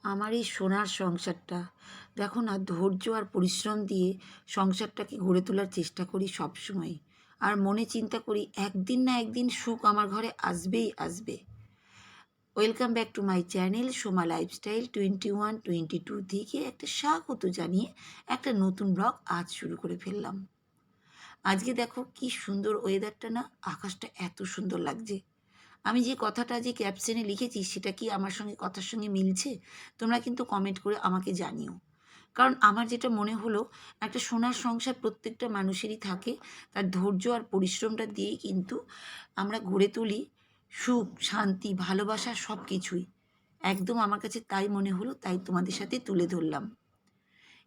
আমার এই সোনার সংসারটা দেখো না, ধৈর্য আর পরিশ্রম দিয়ে সংসারটাকে গড়ে তোলার চেষ্টা করি সবসময়। আর মনে চিন্তা করি একদিন না একদিন সুখ আমার ঘরে আসবেই আসবে। Welcome back to my channel Soma lifestyle 21-22 থেকে একটা স্বাগত জানিয়ে একটা নতুন ব্লগ আজ শুরু করে ফেললাম। আজকে দেখো কি সুন্দর ওয়েদারটা, না আকাশটা এত সুন্দর লাগছে। আমি যে কথাটা যে ক্যাপশনে লিখেছি সেটা কি আমার সঙ্গে কথার সঙ্গে মিলছে? তোমরা কিন্তু কমেন্ট করে আমাকে জানিও। কারণ আমার যেটা মনে হলো, একটা সোনার সংসার প্রত্যেকটা মানুষেরই থাকে। তার ধৈর্য আর পরিশ্রমটা দিয়েই কিন্তু আমরা গড়ে তুলি সুখ, শান্তি, ভালোবাসা সব কিছুই। একদম আমার কাছে তাই মনে হলো, তাই তোমাদের সাথে তুলে ধরলাম।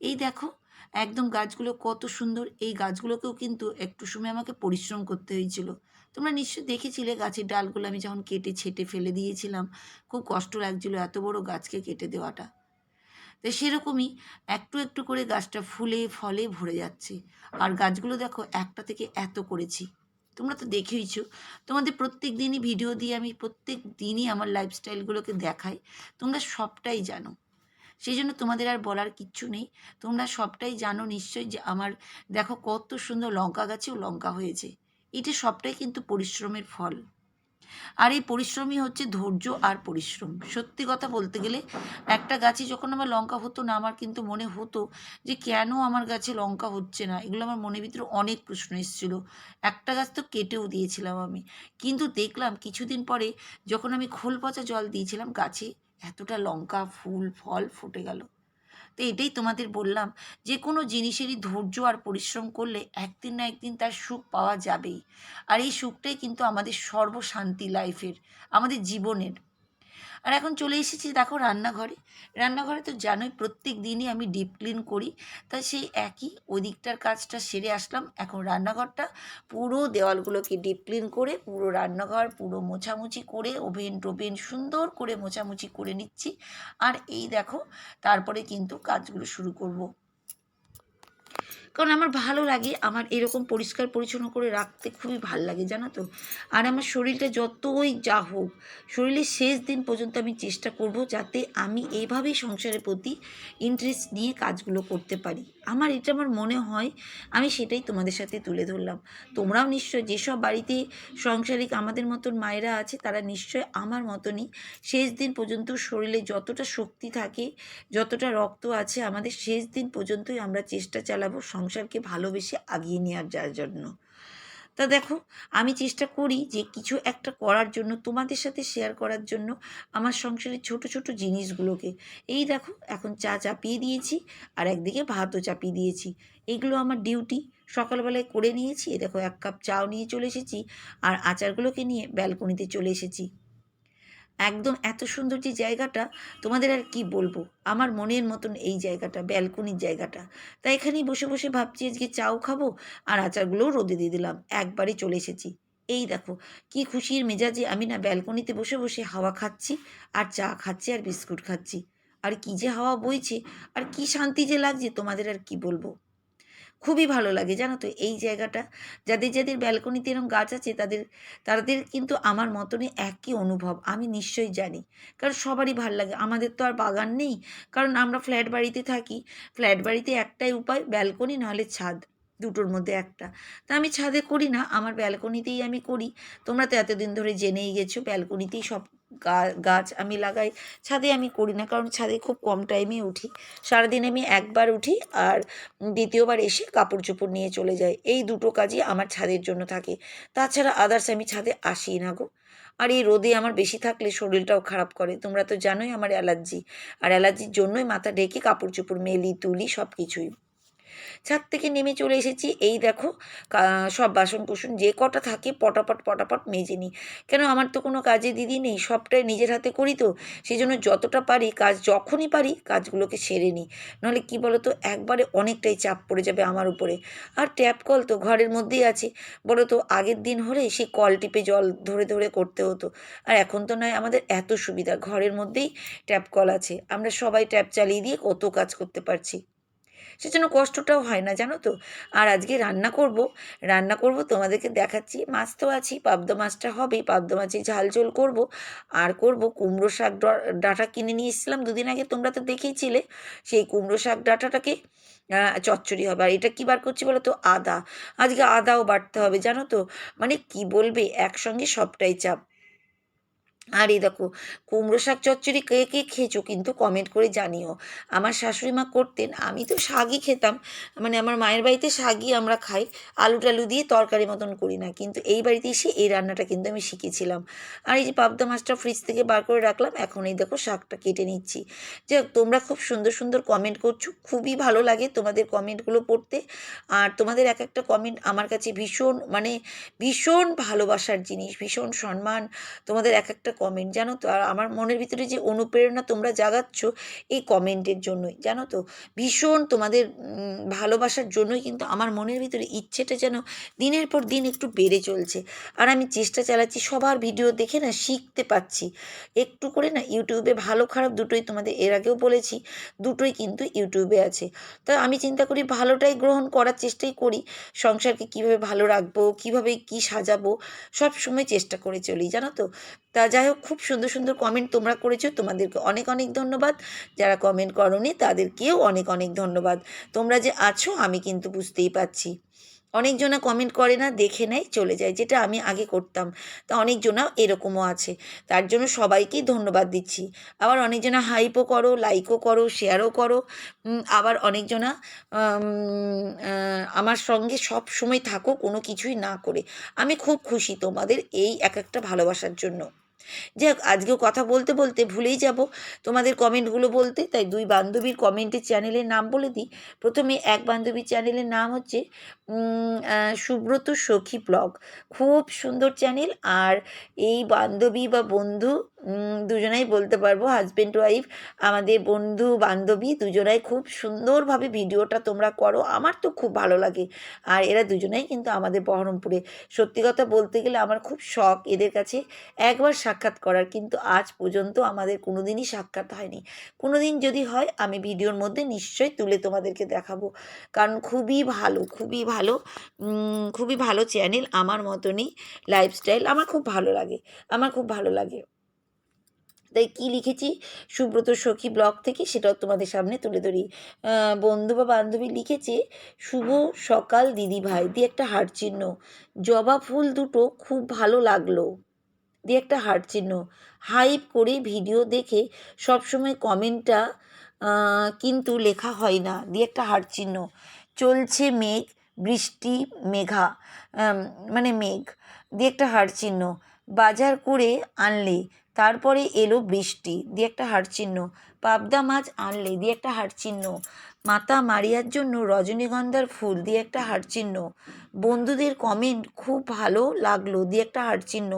এই দেখো, একদম গাছগুলো কত সুন্দর। এই গাছগুলোকেও কিন্তু একটু সময় আমাকে পরিশ্রম করতে হয়েছিল। তোমরা নিশ্চয়ই দেখেছিলে গাছের ডালগুলো আমি যখন কেটে ছেঁটে ফেলে দিয়েছিলাম। খুব কষ্ট লাগছিল এত বড় গাছকে কেটে দেওয়াটা। তো সেরকমই একটু একটু করে গাছটা ফুলে ফলে ভরে যাচ্ছে। আর গাছগুলো দেখো একটা থেকে এত করেছি। তোমরা তো দেখেইছো। তোমাদের প্রত্যেক দিনই ভিডিও দিয়ে আমি প্রত্যেক দিনই আমার লাইফস্টাইলগুলোকে দেখাই। তোমরা সবটাই জানো। সেই জন্য তোমাদের আর বলার কিচ্ছু নেই। তোমরা সবটাই জানো নিশ্চয়ই যে আমার দেখো কত সুন্দর লঙ্কা গাছেও লঙ্কা হয়েছে। এটা সবটাই কিন্তু পরিশ্রমের ফল। আর এই পরিশ্রমই হচ্ছে ধৈর্য আর পরিশ্রম। সত্যি কথা বলতে গেলে একটা গাছে যখন আমার লঙ্কা হতো না, আমার কিন্তু মনে হতো যে কেন আমার গাছে লঙ্কা হচ্ছে না। এগুলো আমার মনের ভিতরে অনেক প্রশ্ন এসেছিলো। একটা গাছ তো কেটেও দিয়েছিলাম আমি। কিন্তু দেখলাম কিছুদিন পরে যখন আমি খোল পচা জল দিয়েছিলাম গাছে, এতটা লঙ্কা ফুল ফল ফুটে গেল। তো এটাই তোমাদের বললাম, যে কোনো জিনিসেরই ধৈর্য আর পরিশ্রম করলে একদিন না একদিন তার সুখ পাওয়া যাবেই। আর এই সুখটাই কিন্তু আমাদের সর্বশান্তি লাইফের, আমাদের জীবনের। আর এখন চলে এসেছি দেখো রান্নাঘরে। রান্নাঘরে তো জানোই প্রত্যেক দিনই আমি ডিপ ক্লিন করি। তাই সেই একই ওই দিকটার কাজটা সেরে আসলাম। এখন রান্নাঘরটা পুরো দেওয়ালগুলোকে ডিপ ক্লিন করে পুরো রান্নাঘর পুরো মোছামুছি করে ওভেন টোভেন সুন্দর করে মোছামুছি করে নিচ্ছি। আর এই দেখো, তারপরে কিন্তু কাজগুলো শুরু করব। কারণ আমার ভালো লাগে, আমার এরকম পরিষ্কার পরিচ্ছন্ন করে রাখতে খুবই ভাল লাগে, জানো তো। আর আমার শরীরটা যতই যা হোক, শরীরের শেষ দিন পর্যন্ত আমি চেষ্টা করব যাতে আমি এইভাবেই সংসারের প্রতি ইন্টারেস্ট নিয়ে কাজগুলো করতে পারি। আমার মনে হয়, আমি সেটাই তোমাদের সাথে তুলে ধরলাম। তোমরাও নিশ্চয় যেসব বাড়িতে সাংসারিক আমাদের মতন মায়েরা আছে, তারা নিশ্চয় আমার মতনই শেষ দিন পর্যন্ত শরীরে যতটা শক্তি থাকে, যতটা রক্ত আছে, আমাদের শেষ দিন পর্যন্তই আমরা চেষ্টা চালাবো সংসারকে ভালোবেসে আগিয়ে নেওয়ার যার জন্য। তা দেখো, আমি চেষ্টা করি যে কিছু একটা করার জন্য, তোমাদের সাথে শেয়ার করার জন্য আমার সংসারের ছোট ছোট জিনিসগুলোকে। এই দেখো, এখন চা চাপিয়ে দিয়েছি আর একদিকে ভাতও চাপিয়ে দিয়েছি। এগুলো আমার ডিউটি, সকালবেলায় করে নিয়েছি। এ দেখো, 1 কাপ চাও নিয়ে চলে এসেছি আর আচারগুলোকে নিয়ে ব্যালকনিতে চলে এসেছি। একদম এত সুন্দর যে জায়গাটা, তোমাদের আর কি বলবো। আমার মনের মতন এই জায়গাটা, ব্যালকনির জায়গাটা। তাই এখানেই বসে বসে ভাবছি আজকে চাও খাবো আর আচারগুলোও রোদে দিয়ে দিলাম, একবারে চলে এসেছি। এই দেখো, কি খুশির মেজাজে আমি না ব্যালকনিতে বসে বসে হাওয়া খাচ্ছি আর চা খাচ্ছি আর বিস্কুট খাচ্ছি। আর কি যে হাওয়া বইছে, আর কি শান্তি যে লাগছে, তোমাদের আর কি বলবো। খুবই ভালো লাগে জানো তো এই জায়গাটা। যাদের যাদের ব্যালকনিতে এরকম গাছ আছে, তাদের কিন্তু আমার মতনই একই অনুভব, আমি নিশ্চয়ই জানি। কারণ সবারই ভাল লাগে। আমাদের তো আর বাগান নেই, কারণ আমরা ফ্ল্যাট বাড়িতে থাকি। ফ্ল্যাট বাড়িতে একটাই উপায়, ব্যালকনি নাহলে ছাদ, দুটোর মধ্যে একটা। তা আমি ছাদে করি না, আমার ব্যালকনিতেই আমি করি। তোমরা তো এতদিন ধরে জেনেই গেছো ব্যালকনিতেই সব গাছ আমি লাগাই। ছাদে আমি করি না, কারণ ছাদে খুব কম টাইমে উঠি। সারাদিন আমি একবার উঠি আর দ্বিতীয়বার এসে কাপড় চোপড় নিয়ে চলে যায়। এই দুটো কাজই আমার ছাদের জন্য থাকে। তাছাড়া আদার্স আমি ছাদে আসি না গো। আর এই রোদে আমার বেশি থাকলে শরীরটাও খারাপ করে। তোমরা তো জানোই আমার অ্যালার্জি। আর অ্যালার্জির জন্যই মাথা ঢেকে কাপড় চোপড় মেলি তুলি সব কিছুই। ছাদ থেকে নেমে চলে এসেছি। এই দেখো, সব বাসন কুসন যে কটা থাকে পটাপট পটাপট মেজে নিই। কেন, আমার তো কোনো কাজে দিদি নেই, সবটাই নিজের হাতে করি। তো সেই জন্য যতটা পারি কাজ, যখনই পারি কাজগুলোকে সেরে নিই। নাহলে কী বলো তো, একবারে অনেকটাই চাপ পড়ে যাবে আমার উপরে। আর ট্যাপ কল তো ঘরের মধ্যেই আছে। বলো তো, আগের দিন হলে সেই কল টিপে জল ধরে ধরে করতে হতো। আর এখন তো নয়, আমাদের এত সুবিধা, ঘরের মধ্যেই ট্যাপ কল আছে, আমরা সবাই ট্যাপ চালিয়ে দিয়ে কত কাজ করতে পারছি। সেজন্য কষ্টটাও হয় না, জানো তো। আর আজকে রান্না করব তোমাদেরকে দেখাচ্ছি। মাছ তো আছেই, পাবদা মাছটা হবেই, পাবদা মাছের ঝাল ঝোল করব। আর করব কুমড়ো শাক ডাঁটা কিনে নিয়ে এসেছিলাম দুদিন আগে, তোমরা তো দেখেইছিলে। সেই কুমড়ো শাক ডাঁটাটাকে চচ্চড়ি হবে। আর এটা কী বার করছি বলো তো? আদা। আজকে আদাও বাটতে হবে, জানো তো। মানে কি বলবে, একসঙ্গে সবটাই চাপ। আর এই দেখো, কুমড়ো শাক চচ্চড়ি কে কে খেয়েছো কিন্তু কমেন্ট করে জানিও। আমার শাশুড়ি মা করতেন, আমি তো শাকই খেতাম, মানে আমার মায়ের বাড়িতে শাকই আমরা খাই, আলু টালু দিয়ে তরকারি মতন করি না। কিন্তু এই বাড়িতে এসে এই রান্নাটা কিন্তু আমি শিখেছিলাম। আর এই যে পাবদা মাছটা ফ্রিজ থেকে বার করে রাখলাম, এখন এই দেখো শাকটা কেটে নিচ্ছি। যাই হোক, তোমরা খুব সুন্দর সুন্দর কমেন্ট করছো, খুবই ভালো লাগে তোমাদের কমেন্টগুলো পড়তে। আর তোমাদের এক একটা কমেন্ট আমার কাছে ভীষণ, মানে ভীষণ ভালোবাসার জিনিস, ভীষণ সম্মান। তোমাদের এক একটা কমেন্ট, জানো তো। আর আমার মনের ভিতরে যে অনুপ্রেরণা তোমরা জাগাচ্ছ এই কমেন্টের জন্যই, জানো তো। ভীষণ তোমাদের ভালোবাসার জন্যই কিন্তু আমার মনের ভিতরে ইচ্ছেটা যেন দিনের পর দিন একটু বেড়ে চলছে। আর আমি চেষ্টা চালাচ্ছি, সবার ভিডিও দেখে না শিখতে পাচ্ছি একটু করে না। ইউটিউবে ভালো খারাপ দুটোই, তোমাদের এর আগেও বলেছি, দুটোই কিন্তু ইউটিউবে আছে। তো আমি চিন্তা করি ভালোটাই গ্রহণ করার চেষ্টাই করি। সংসারকে কীভাবে ভালো রাখবো, কীভাবে কী সাজাবো, সব সময় চেষ্টা করে চলি, জানো তো। তা যাই হোক, খুব সুন্দর সুন্দর কমেন্ট তোমরা করেছো, তোমাদেরকে অনেক অনেক ধন্যবাদ। যারা কমেন্ট করোনি তাদেরকেও অনেক অনেক ধন্যবাদ। তোমরা যে আছো আমি কিন্তু বুঝতেই পারছি। অনেকজনা কমেন্ট করে না, দেখে নেয় চলে যায়, যেটা আমি আগে করতাম। তা অনেকজনা এরকমও আছে, তার জন্য সবাইকেই ধন্যবাদ দিচ্ছি। আবার অনেকজনা হাইপও করো, লাইকও করো, শেয়ারও করো। আবার অনেকজনা আমার সঙ্গে সব সময় থাকো কোনো কিছুই না করে। আমি খুব খুশি তোমাদের এই এক একটা ভালোবাসার জন্য। যাই হোক, আজকেও কথা বলতে বলতে ভুলেই যাব তোমাদের কমেন্টগুলো বলতে, তাই দুই বান্ধবীর কমেন্টের চ্যানেলের নাম বলে দিই। প্রথমে এক বান্ধবীর চ্যানেলের নাম হচ্ছে সুব্রত সখী ব্লগ, খুব সুন্দর চ্যানেল। আর এই বান্ধবী বা বন্ধু, দুজনাই বলতে পারবো, হাজব্যান্ড ওয়াইফ, আমাদের বন্ধু বান্ধবী দুজনাই খুব সুন্দরভাবে ভিডিওটা তোমরা করো, আমার তো খুব ভালো লাগে। আর এরা দুজনাই কিন্তু আমাদের বহরমপুরে। সত্যি কথা বলতে গেলে আমার খুব শখ এদের কাছে একবার সাক্ষাৎ করার, কিন্তু আজ পর্যন্ত আমাদের কোনো দিনই সাক্ষাৎ হয়নি। কোনো দিন যদি হয় আমি ভিডিওর মধ্যে নিশ্চয়ই তুলে তোমাদেরকে দেখাবো, কারণ খুবই ভালো, খুবই ভালো, খুবই ভালো চ্যানেল, আমার মতনই লাইফস্টাইল, আমার খুব ভালো লাগে, আমার খুব ভালো লাগে। তাই কি লিখেছি সুব্রত সখী ব্লগ থেকে, সেটাও তোমাদের সামনে তুলে ধরি। বন্ধু বা বান্ধবী লিখেছে, শুভ সকাল দিদি ভাই দিয়ে একটা হার্ট চিহ্ন, জবা ফুল দুটো খুব ভালো লাগলো দিয়ে একটা হার্ট চিহ্ন, হাইপ করে ভিডিও দেখে সবসময় কমেন্টটা কিন্তু লেখা হয় না দিয়ে একটা হার্ট চিহ্ন, চলছে মেঘ, বৃষ্টি, মেঘা, মানে মেঘ দিয়ে একটা হার্ট চিহ্ন, বাজার করে আনলে তারপরে এলো বৃষ্টি দিয়ে একটা হার্ট চিহ্ন, পাবদা মাছ আনলে দিয়ে একটা হার্ট চিহ্ন, মাতা মারিয়ার জন্য রজনীগন্ধার ফুল দিয়ে একটা হার্ট চিহ্ন, বন্ধুদের কমেন্ট খুব ভালো লাগলো দিয়ে একটা হার্ট চিহ্ন,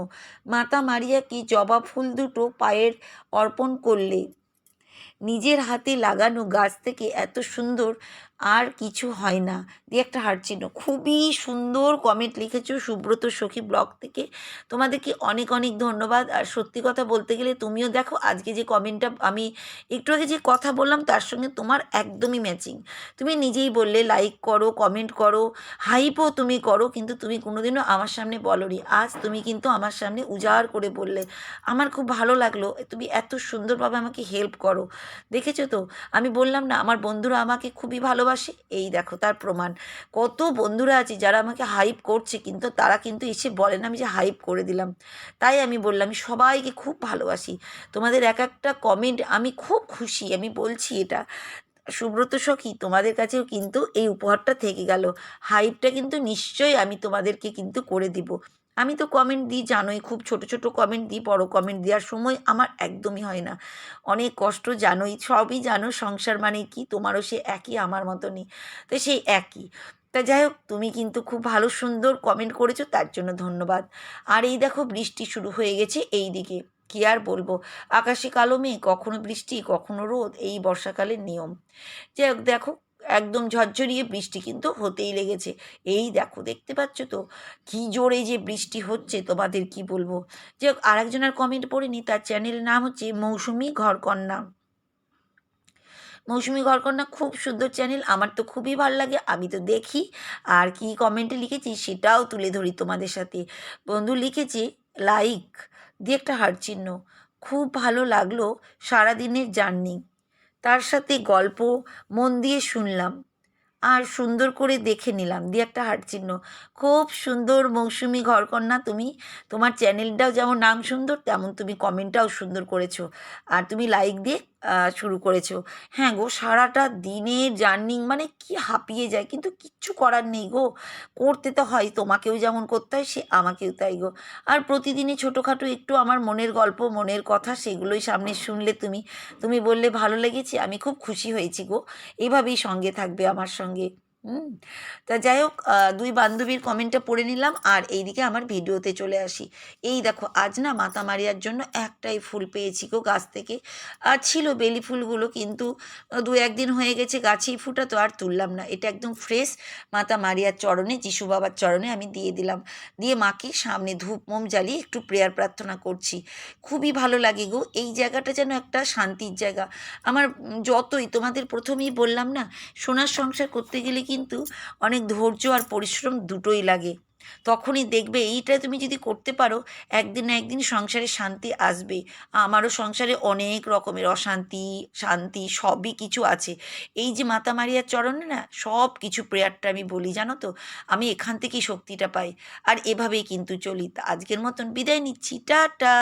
মাতা মারিয়াকে জবা ফুল দুটো পায়ের অর্পণ করলে, নিজের হাতে লাগানো গাছ থেকে এত সুন্দর আর কিছু হয় না দিয়ে একটা হার্ট চিহ্ন। খুবই সুন্দর কমেন্ট লিখেছো সুব্রত সখী ব্লগ থেকে, তোমাদেরকে অনেক অনেক ধন্যবাদ। আর সত্যি কথা বলতে গেলে তুমিও দেখো আজকে যে কমেন্টটা আমি একটু আগে যে কথা বললাম তার সঙ্গে তোমার একদমই ম্যাচিং। তুমি নিজেই বললে লাইক করো, কমেন্ট করো, হাইপও তুমি করো, কিন্তু তুমি কোনোদিনও আমার সামনে বলোনি। আজ তুমি কিন্তু আমার সামনে উজাড় করে বললে, আমার খুব ভালো লাগলো, তুমি এত সুন্দরভাবে আমাকে হেল্প করো। দেখেছো তো, আমি বললাম না আমার বন্ধুরা আমাকে খুবই ভালোবাসে, এই দেখো তার প্রমাণ। কত বন্ধুরা আছে যারা আমাকে হাইপ করছে, কিন্তু তারা কিন্তু এসে বলে না আমি যে হাইপ করে দিলাম। তাই আমি বললাম আমি সবাইকে খুব ভালোবাসি, তোমাদের এক একটা কমেন্ট আমি খুব খুশি, আমি বলছি এটা। সুব্রত সখী, তোমাদের কাছেও কিন্তু এই উপহারটা থেকে গেল, হাইপটা কিন্তু নিশ্চয়ই আমি তোমাদেরকে কিন্তু করে দিব। আমি তো কমেন্ট দিই জানোই, খুব ছোট ছোট কমেন্ট দিই, বড় কমেন্ট দেওয়ার সময় আমার একদমই হয় না। অনেক কষ্ট জানোই, সবই জানো, সংসার মানে কি, তোমারও সে একই আমার মতনই, তো সেই একই। তা যাই হোক, তুমি কিন্তু খুব ভালো সুন্দর কমেন্ট করেছো, তার জন্য ধন্যবাদ। আর এই দেখো বৃষ্টি শুরু হয়ে গেছে এই দিকে, কী আর বলবো, আকাশে কালো মেঘ, কখনো বৃষ্টি কখনো রোদ, এই বর্ষাকালের নিয়ম। যাই হোক দেখো, একদম ঝরঝরিয়ে বৃষ্টি কিন্তু হতেই লেগেছে। এই দেখো দেখতে পাচ্ছ তো কী জোরে যে বৃষ্টি হচ্ছে, তোমাদের কি বলবো। যাই হোক, আরেকজনের কমেন্ট পড়িনি, তার চ্যানেলের নাম হচ্ছে মৌসুমি ঘরকন্যা। মৌসুমি ঘরকন্যা খুব সুন্দর চ্যানেল, আমার তো খুবই ভালো লাগে, আমি তো দেখি। আর কি কমেন্টে লিখেছি সেটাও তুলে ধরি তোমাদের সাথে। বন্ধু লিখেছে লাইক দিয়ে একটা হার্ট চিহ্ন, খুব ভালো লাগলো সারাদিনের জার্নি, তার সাথে গল্প মন দিয়ে শুনলাম আর সুন্দর করে দেখে নিলাম দিয়ে একটা হার্ট চিহ্ন। খুব সুন্দর মৌসুমি ঘরকন্যা তুমি, তোমার চ্যানেলটাও যেমন নাম সুন্দর তেমন তুমি কমেন্টটাও সুন্দর করেছো, আর তুমি লাইক দিয়ে শুরু করেছো। হ্যাঁ গো, সারাটা দিনের জার্নি মানে কি হাঁপিয়ে যায়, কিন্তু কিচ্ছু করার নেই গো, করতে তো হয়, তোমাকেও যেমন করতে হয় সে আমাকেও তাই গো। আর প্রতিদিনই ছোটোখাটো একটু আমার মনের গল্প মনের কথা সেগুলোই সামনে শুনলে তুমি, তুমি বললে ভালো লেগেছে, আমি খুব খুশি হয়েছি গো। এভাবেই সঙ্গে থাকবে আমার সঙ্গে। হুম। তা যাই হোক, দুই বান্ধবীর কমেন্টটা পড়ে নিলাম আর এইদিকে আমার ভিডিওতে চলে আসি। এই দেখো আজ না মাতা মারিয়ার জন্য একটাই ফুল পেয়েছি গো গাছ থেকে। আর ছিল বেলি ফুলগুলো, কিন্তু দু একদিন হয়ে গেছে গাছেই ফুটা, তো আর তুললাম না। এটা একদম ফ্রেশ, মাতা মারিয়ার চরণে, যিশু বাবার চরণে আমি দিয়ে দিলাম। দিয়ে মাকে সামনে ধূপ মোম জ্বালিয়ে একটু প্রেয়ার প্রার্থনা করছি। খুবই ভালো লাগে গো, এই জায়গাটা যেন একটা শান্তির জায়গা। আমার যতই তোমাদের প্রথমেই বললাম না, সোনার সংসার করতে গেলে কিন্তু অনেক ধৈর্য আর পরিশ্রম দুটোই লাগে। তখনই দেখবে এইটা তুমি যদি করতে পারো, একদিন না একদিন সংসারে শান্তি আসবে। আমারও সংসারে অনেক রকমের অশান্তি শান্তি সবই কিছু আছে। এই যে মাতা মারিয়ার চরণে না সব কিছু প্রেয়ারটা আমি বলি, জানো তো, আমি এখান থেকেই শক্তিটা পাই। আর এভাবেই কিন্তু চলি। তা আজকের মতন বিদায় নিচ্ছি, টাটা।